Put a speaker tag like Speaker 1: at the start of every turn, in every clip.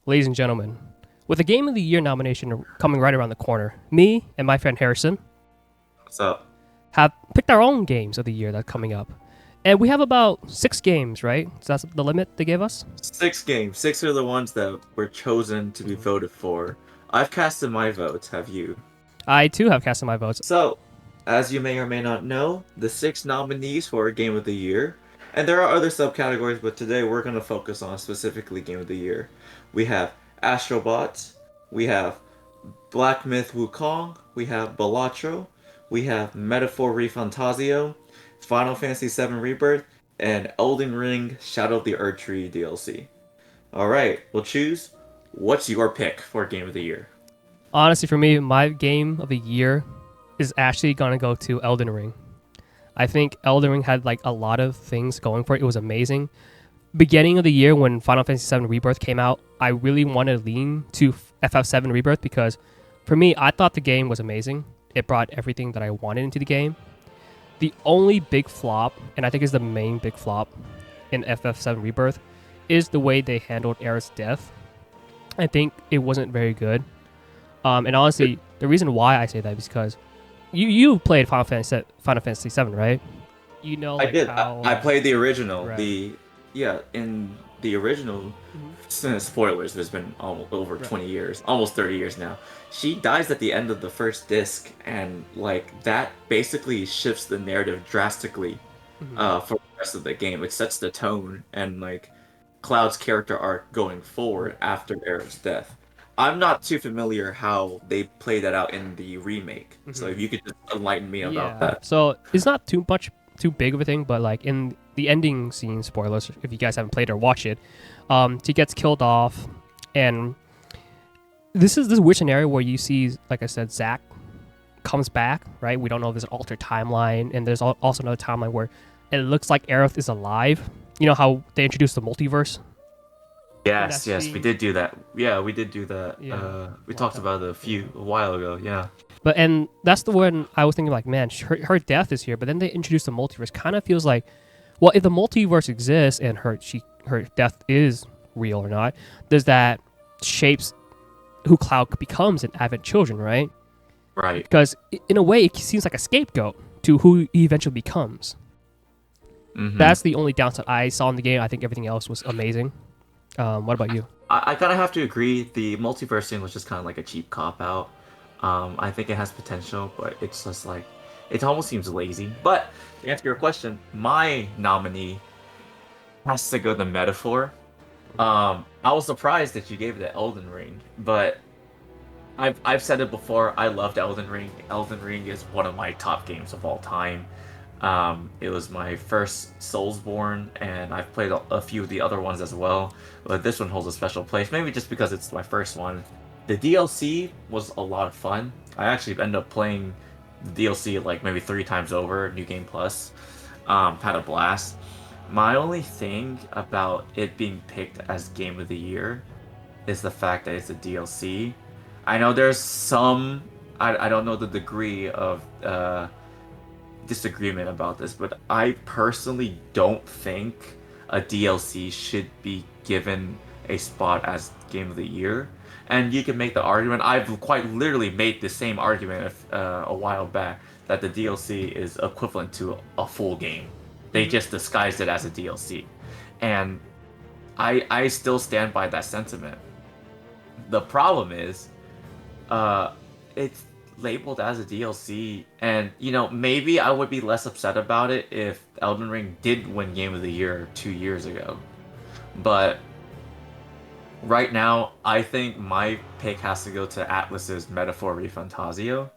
Speaker 1: ladies and gentlemen, with the Game of the Year nomination coming right around the corner, me and my friend Harrison
Speaker 2: What's up?
Speaker 1: have picked our own games of the year that's coming up. And we have about 6 games, right? So that's the limit they gave us?
Speaker 2: 6 games. 6 are the ones that were chosen to be voted for. I've casted my vote, have you?
Speaker 1: I too have casted my votes.
Speaker 2: So, as you may or may not know, the 6 nominees for Game of the Year, and there are other subcategories, but today we're going to focus on specifically Game of the Year. We have Astrobot, we have Black Myth Wukong, we have Balatro, we have Metaphor Refantazio, Final Fantasy VII Rebirth, and Elden Ring Shadow of the Erdtree DLC. Alright, we'll choose. What's your pick for Game of the Year?
Speaker 1: Honestly, for me, my game of the year is actually going to go to Elden Ring. I think Elden Ring had like a lot of things going for it. It was amazing. Beginning of the year when Final Fantasy VII Rebirth came out, I really wanted to lean to FF7 Rebirth because for me, I thought the game was amazing. It brought everything that I wanted into the game. The only big flop, and I think is the main big flop in FF7 Rebirth, is the way they handled Aerith's death. I think it wasn't very good. And honestly, the reason why I say that is because you played Final Fantasy VII, right? You know,
Speaker 2: I
Speaker 1: like
Speaker 2: did.
Speaker 1: how
Speaker 2: I played the original.
Speaker 1: Right.
Speaker 2: In the original. Spoilers. There's been almost over
Speaker 1: Right.
Speaker 2: 20 years, almost 30 years now. She dies at the end of the first disc, and like that basically shifts the narrative drastically. For the rest of the game, it sets the tone and like Cloud's character arc going forward after Aerith's death. I'm not too familiar how they play that out in the remake, so if you could just enlighten me about that.
Speaker 1: So it's not too big of a thing, but like in the ending scene, spoilers if you guys haven't played or watched it, she gets killed off, and this is this weird scenario where you see, like I said, Zack comes back, right? We don't know if there's an altered timeline, and there's also another timeline where it looks like Aerith is alive. You know how they introduced the multiverse?
Speaker 2: Yes,
Speaker 1: That's
Speaker 2: yes, we did do that. Yeah, we did do that.
Speaker 1: Yeah,
Speaker 2: We
Speaker 1: long
Speaker 2: talked
Speaker 1: time
Speaker 2: about it a while ago. Yeah.
Speaker 1: But and that's the one I was thinking like, man, her death is here. But then they introduced the multiverse. Kind of feels like, well, if the multiverse exists and her death is real or not, does that shapes who Cloud becomes in Advent Children, right?
Speaker 2: Right.
Speaker 1: Because in a way, it seems like a scapegoat to who he eventually becomes. That's the only downside I saw in the game. I think everything else was amazing. What about you?
Speaker 2: I kind of have to agree. The multiverse thing was just kind of like a cheap cop out. I think it has potential, but it's just like it almost seems lazy. But to answer your question, my nominee has to go to Metaphor. I was surprised that you gave it to Elden Ring, but I've said it before. I loved Elden Ring. Elden Ring is one of my top games of all time. It was my first Soulsborne, and I've played a few of the other ones as well. But this one holds a special place, maybe just because it's my first one. The DLC was a lot of fun. I actually ended up playing the DLC like maybe 3 times over, New Game Plus. Had a blast. My only thing about it being picked as Game of the Year is the fact that it's a DLC. I know there's some, I don't know the degree of disagreement about this, but I personally don't think a DLC should be given a spot as Game of the Year. And you can make the argument, I've quite literally made the same argument a while back, that the DLC is equivalent to a full game. They just disguised it as a DLC. And I still stand by that sentiment. The problem is, it's labeled as a DLC, and maybe I would be less upset about it if Elden Ring did win Game of the Year 2 years ago. But right now, I think my pick has to go to Atlas's Metaphor Refantazio.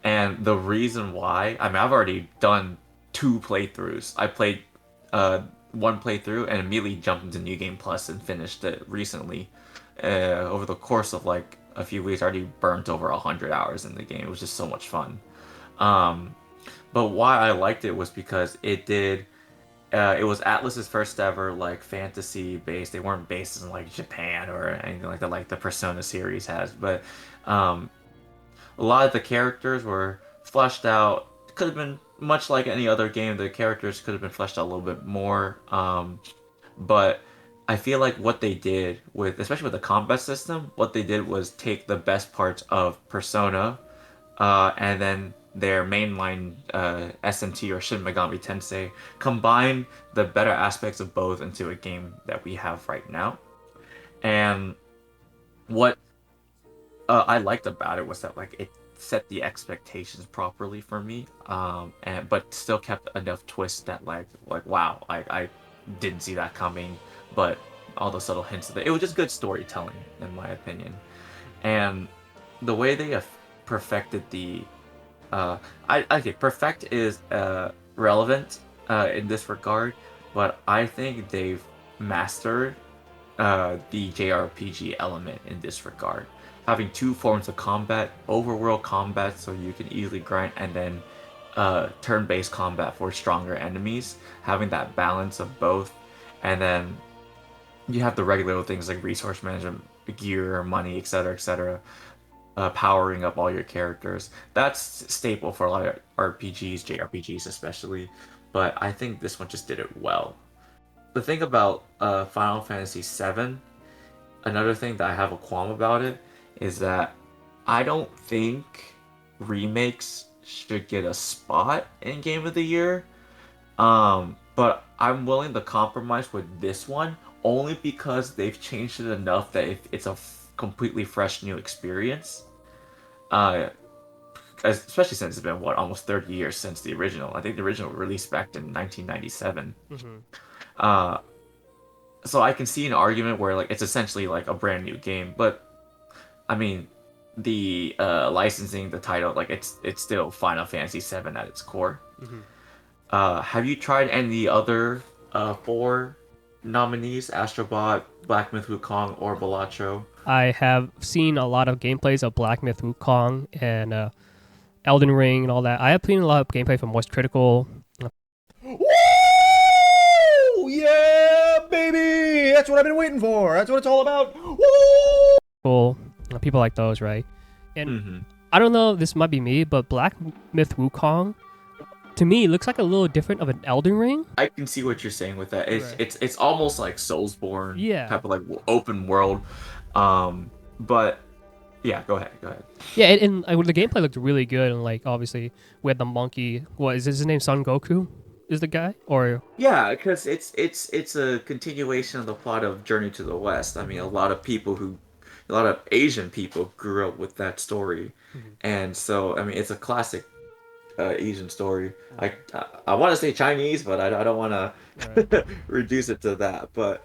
Speaker 2: And the reason why, I mean, I've already done 2 playthroughs. I played one playthrough and immediately jumped into New Game Plus and finished it recently. Over the course of like a few weeks, I already burnt over 100 hours in the game. It was just so much fun. But why I liked it was because it was Atlas's first ever like fantasy based. They weren't based in like Japan or anything like that, like the Persona series has. But a lot of the characters were fleshed out. Could have been much like any other game. The characters could have been fleshed out a little bit more. But I feel like what they did with, especially with the combat system, what they did was take the best parts of Persona, and then their mainline SMT or Shin Megami Tensei, combine the better aspects of both into a game that we have right now. And what I liked about it was that like it set the expectations properly for me, and but still kept enough twists that like wow, I didn't see that coming, but all the subtle hints of it. It was just good storytelling, in my opinion, and the way they have perfected the I okay, perfect is relevant in this regard, but I think they've mastered the JRPG element in this regard. Having two forms of combat, overworld combat so you can easily grind, and then turn-based combat for stronger enemies, having that balance of both, and then you have the regular things like resource management, gear, money, etc., powering up all your characters. That's staple for a lot of RPGs, JRPGs especially, but I think this one just did it well. The thing about Final Fantasy VII, another thing that I have a qualm about it, is that I don't think remakes should get a spot in Game of the Year. But I'm willing to compromise with this one only because they've changed it enough that it's a completely fresh new experience. Uh, Especially since it's been what almost 30 years since the original. I think the original released back in 1997.
Speaker 1: Mm-hmm.
Speaker 2: Uh, so I can see an argument where like it's essentially like a brand new game, but I mean the licensing, the title, like it's still Final Fantasy VII at its core.
Speaker 1: Mm-hmm.
Speaker 2: Have you tried any other four nominees? Astrobot, Black Myth Wukong, or Balatro?
Speaker 1: I have seen a lot of gameplays of Black Myth Wukong and Elden Ring and all that. I have seen a lot of gameplay from Moist Critical.
Speaker 3: Woo! Yeah, baby! That's what I've been waiting for. That's what it's all about. Woo!
Speaker 1: People like those, right? And
Speaker 2: Mm-hmm.
Speaker 1: I don't know, this might be me, but Black Myth Wukong, to me, looks like a little different of an Elden Ring.
Speaker 2: I can see what you're saying with that. It's
Speaker 1: Right.
Speaker 2: it's almost like Soulsborne,
Speaker 1: Yeah.
Speaker 2: type of like open world. But yeah, go ahead, go ahead.
Speaker 1: Yeah, and the gameplay looked really good, and like obviously we had the monkey. What is his name? Son Goku is the guy, or
Speaker 2: Yeah, because it's a continuation of the plot of Journey to the West. I mean, a lot of Asian people grew up with that story,
Speaker 1: Mhm.
Speaker 2: and so I mean, it's a classic Asian story. I want to say Chinese, but I don't want
Speaker 1: Right.
Speaker 2: to reduce it to that. But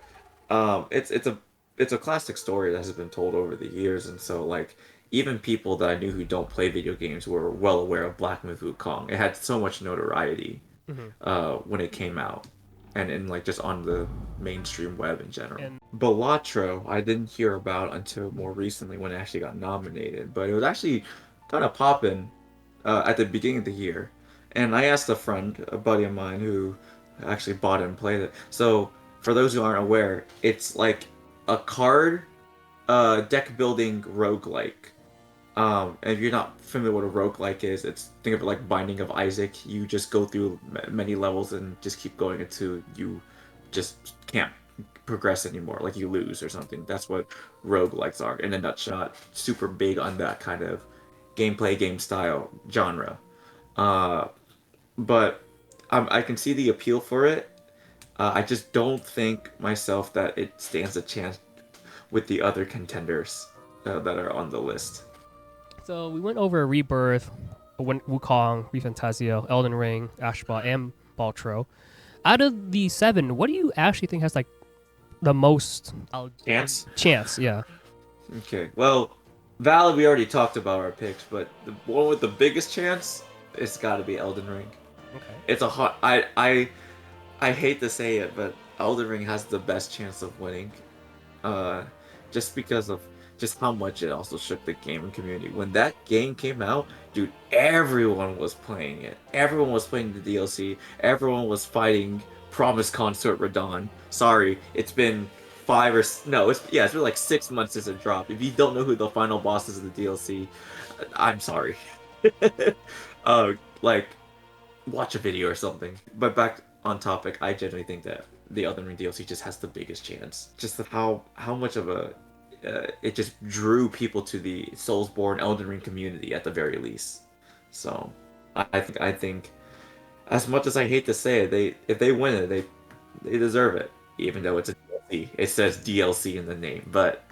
Speaker 2: it's a classic story that has been told over the years, and so like even people that I knew who don't play video games were well aware of Black Myth Wukong. It had so much notoriety
Speaker 1: Mhm.
Speaker 2: when it came out, and like just on the mainstream web in general.
Speaker 1: And
Speaker 2: Balatro, I didn't hear about until more recently when it actually got nominated, but it was actually kind of popping at the beginning of the year. And I asked a friend, a buddy of mine, who actually bought it and played it. So, for those who aren't aware, it's like a card deck building roguelike. And if you're not familiar with what a roguelike is, it's think of it like Binding of Isaac. You just go through many levels and just keep going until you just can't progress anymore, like you lose or something. That's what roguelikes are in a nutshot. Super big on that kind of gameplay, game style genre. Uh, but I can see the appeal for it. I just don't think myself that it stands a chance with the other contenders that are on the list.
Speaker 1: so we went over Rebirth, Wukong, Refantzio, Elden Ring, Ashba, and Balatro. Out of the 7, what do you actually think has like the most
Speaker 2: Chance?
Speaker 1: Chance, yeah.
Speaker 2: Okay, well, Val, we already talked about our picks, but the one with the biggest chance, it's got to be Elden Ring.
Speaker 1: Okay.
Speaker 2: It's a hot. I hate to say it, but Elden Ring has the best chance of winning, uh, just because of just how much it also shook the gaming community. When that game came out, dude, everyone was playing it. Everyone was playing the DLC. Everyone was fighting Promise Consort Radon. Sorry, it's been no, it's been like 6 months since it dropped. If you don't know who the final boss is of the DLC, I'm sorry. Like watch a video or something. But back on topic, I genuinely think that the Elden Ring DLC just has the biggest chance. Just how much of a it just drew people to the Soulsborne Elden Ring community at the very least. So I think as much as I hate to say it, if they win it, they deserve it, even though it's a DLC. It says DLC in the name, but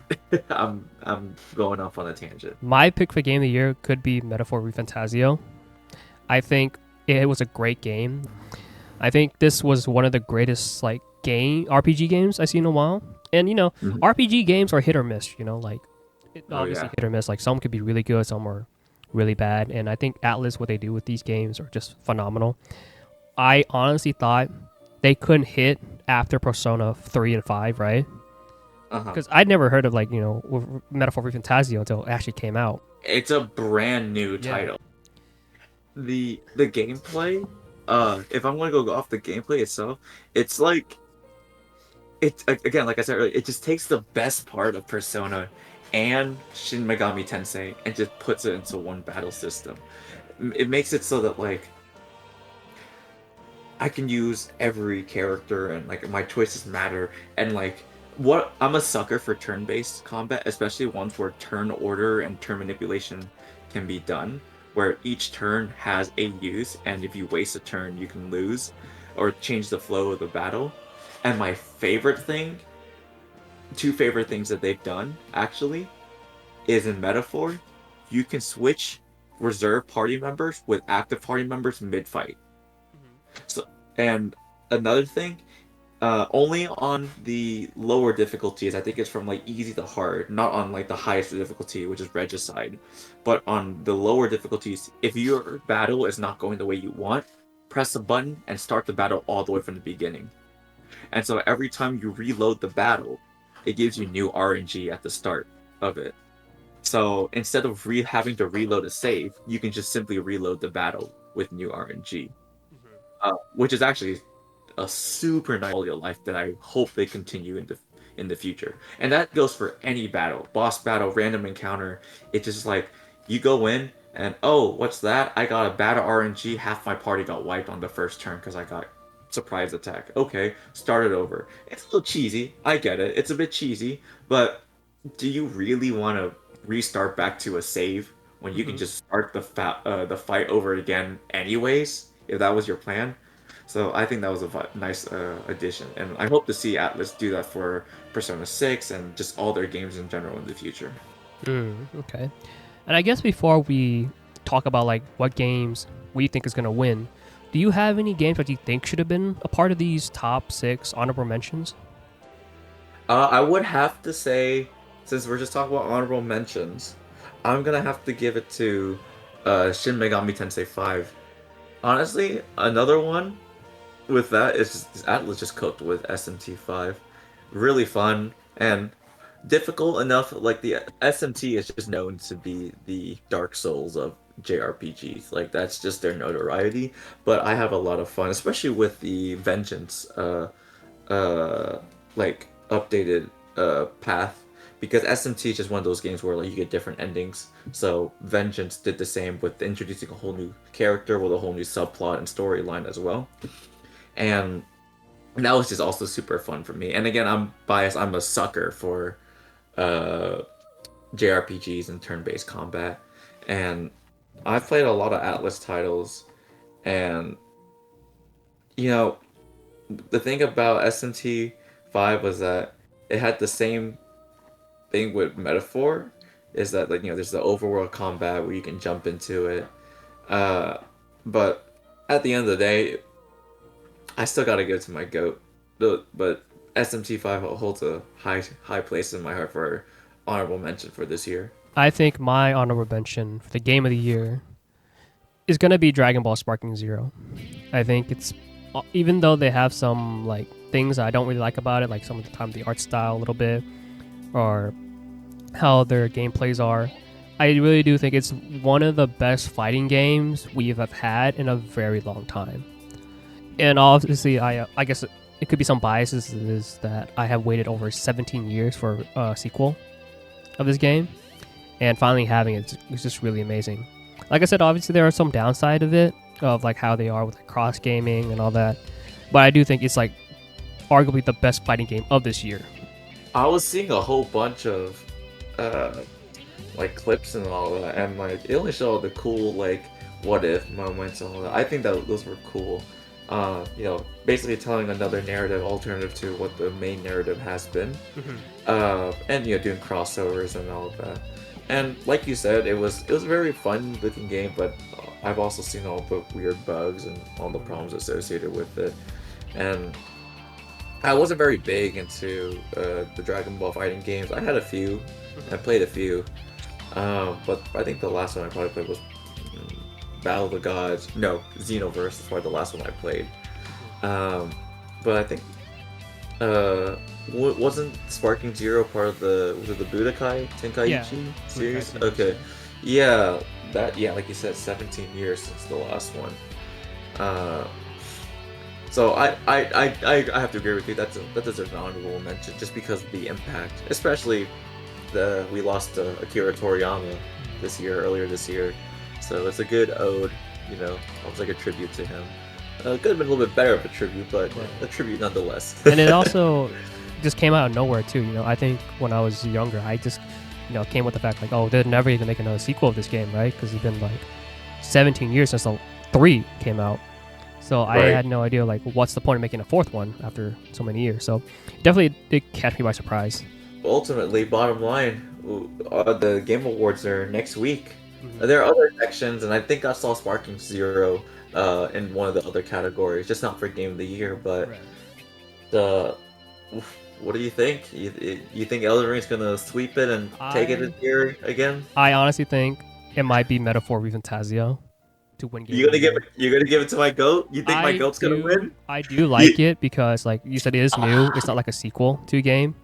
Speaker 2: I'm going off on a tangent.
Speaker 1: My pick for game of the year could be Metaphor Refantzio. I think it was a great game. I think this was one of the greatest like RPG games I've seen in a while. And RPG games are hit or miss. Obviously hit or miss. Like some could be really good, some are really bad. And I think Atlas, what they do with these games are just phenomenal. I honestly thought they couldn't hit after Persona 3 and 5, right? Because I'd never heard of Metaphor Refantzio until it actually came out.
Speaker 2: It's a brand new title. The gameplay, if I'm gonna go off the gameplay itself, it's like again, like I said earlier, it just takes the best part of Persona and Shin Megami Tensei and just puts it into one battle system. It makes it so that like I can use every character and like my choices matter, and like I'm a sucker for turn-based combat, especially ones where turn order and turn manipulation can be done, where each turn has a use, and if you waste a turn, you can lose or change the flow of the battle. And my two favorite things that they've done actually is in Metaphor, you can switch reserve party members with active party members mid-fight. So, and another thing, only on the lower difficulties, I think it's from like easy to hard, not on like the highest difficulty, which is Regicide, but on the lower difficulties, if your battle is not going the way you want, press a button and start the battle all the way from the beginning. And so every time you reload the battle, it gives you new RNG at the start of it. So instead of having to reload a save, you can just simply reload the battle with new RNG, which is actually a super nice quality of life that I hope they continue in the future. And that goes for any battle, boss battle, random encounter. It's just like you go in and what's that? I got a battle RNG. Half my party got wiped on the first turn because I got surprise attack. Okay, start it over. It's a little cheesy. I get it. It's a bit cheesy, but do you really want to restart back to a save when you can just start the fight over again anyways, if that was your plan? So I think that was a nice addition, and I hope to see Atlas do that for Persona 6 and just all their games in general in the future.
Speaker 1: Okay. And I guess before we talk about like what games we think is going to win, do you have any games that you think should have been a part of these top 6 honorable mentions?
Speaker 2: I would have to say, since we're just talking about honorable mentions, I'm going to have to give it to Shin Megami Tensei 5. Honestly, another one with that is Atlas just cooked with SMT5. Really fun and difficult enough. Like the SMT is just known to be the Dark Souls of JRPGs. Like that's just their notoriety. But I have a lot of fun, especially with the Vengeance like updated path, because SMT is just one of those games where like you get different endings. So Vengeance did the same with introducing a whole new character with a whole new subplot and storyline as well. And that was just also super fun for me. And again, I'm biased. I'm a sucker for JRPGs and turn-based combat. And I've played a lot of Atlas titles. And, the thing about SMT5 was that it had the same thing with Metaphor, is that there's the overworld combat where you can jump into it. But at the end of the day, I still gotta go to my GOAT, but SMT5 holds a high place in my heart for honorable mention for this year.
Speaker 1: I think my honorable mention for the game of the year is gonna be Dragon Ball Sparking Zero. I think it's, even though they have some like things I don't really like about it, like some of the time the art style a little bit, or how their gameplays are, I really do think it's one of the best fighting games we have had in a very long time. And obviously, I guess it could be some biases, is that I have waited over 17 years for a sequel of this game, and finally having it is just really amazing. Like I said, obviously there are some downside of it, of like how they are with like cross gaming and all that, but I do think it's like arguably the best fighting game of this year.
Speaker 2: I was seeing a whole bunch of like clips and all that, and like it only showed the cool like what if moments and all that. I think that those were cool. You know, basically telling another narrative alternative to what the main narrative has been. And you know, doing crossovers and all of that. And like you said, it was a very fun looking game, but I've also seen all the weird bugs and all the problems associated with it. And I wasn't very big into the Dragon Ball fighting games. I had a few. I played a few. But I think the last one I probably played was Battle of the Gods. No, Xenoverse. That's probably the last one I played. But I think wasn't Sparking Zero part of the Budokai Tenkaichi series?
Speaker 1: Budokai
Speaker 2: Okay, yeah, like you said, 17 years since the last one. So I have to agree with you. That deserves an honorable mention just because of the impact, especially we lost Akira Toriyama earlier this year, so it's a good ode, you know, almost like a tribute to him. Could have been a little bit better of a tribute, but a tribute nonetheless.
Speaker 1: And it also just came out of nowhere too. You know, I think when I was younger, I just, you know, came with the fact like, oh, they're never even make another sequel of this game, right? Because it's been like 17 years since the 3 came out. So I had no idea like what's the point of making a 4th one after so many years. So definitely did catch me by surprise.
Speaker 2: Ultimately, bottom line, the Game Awards are next week. There are other sections, and I think I saw Sparking Zero in one of the other categories, just not for Game of the Year. But what do you think? You think Elden Ring's gonna sweep it and take it this year again?
Speaker 1: I honestly think it might be Metaphor Refantzio to win Game.
Speaker 2: You're gonna give it to my goat? You think my goat's gonna win?
Speaker 1: I do like it because, like you said, it is new. It's not like a sequel to a game.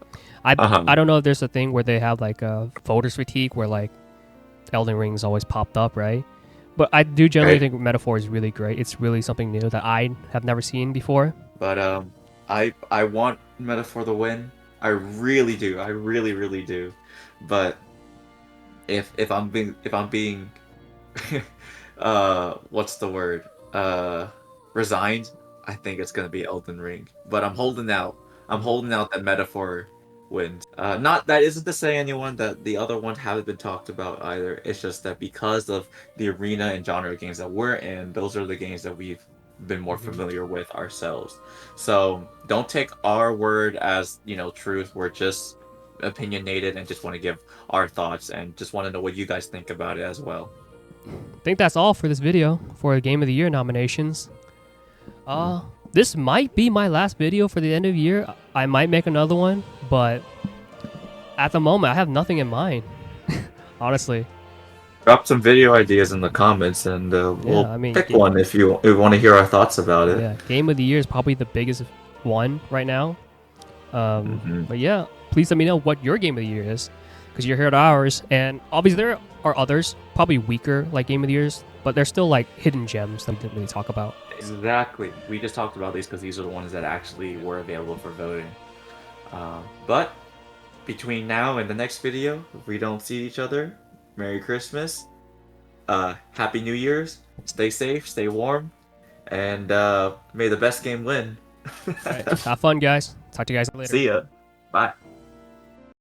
Speaker 1: I don't know if there's a thing where they have like a voters fatigue where like Elden Ring's always popped up, right? But I do generally think Metaphor is really great. It's really something new that I have never seen before.
Speaker 2: But I want Metaphor to win. I really do. I really do. But if I'm being what's the word? Resigned, I think it's gonna be Elden Ring. But I'm holding out. That Metaphor wins. Not that isn't to say anyone that the other ones haven't been talked about either. It's just that because of the arena and genre games that we're in, those are the games that we've been more familiar with ourselves. So don't take our word as, you know, truth. We're just opinionated and just want to give our thoughts and just want to know what you guys think about it as well.
Speaker 1: I think that's all for this video for the Game of the Year nominations. This might be my last video for the end of the year. I might make another one, but at the moment I have nothing in mind. Honestly.
Speaker 2: Drop some video ideas in the comments and we'll pick one if you want to hear our thoughts about it.
Speaker 1: Yeah, Game of the Year is probably the biggest one right now. But yeah, please let me know what your Game of the Year is, because you're here at ours, and obviously there are others, probably weaker like Game of the Years, but they're still like hidden gems that we didn't really talk about.
Speaker 2: Exactly. We just talked about these because these are the ones that actually were available for voting. But between now and the next video, if we don't see each other, Merry Christmas, Happy New Year's, stay safe, stay warm, and may the best game win.
Speaker 1: All right, have fun, guys. Talk to you guys later.
Speaker 2: See ya. Bye.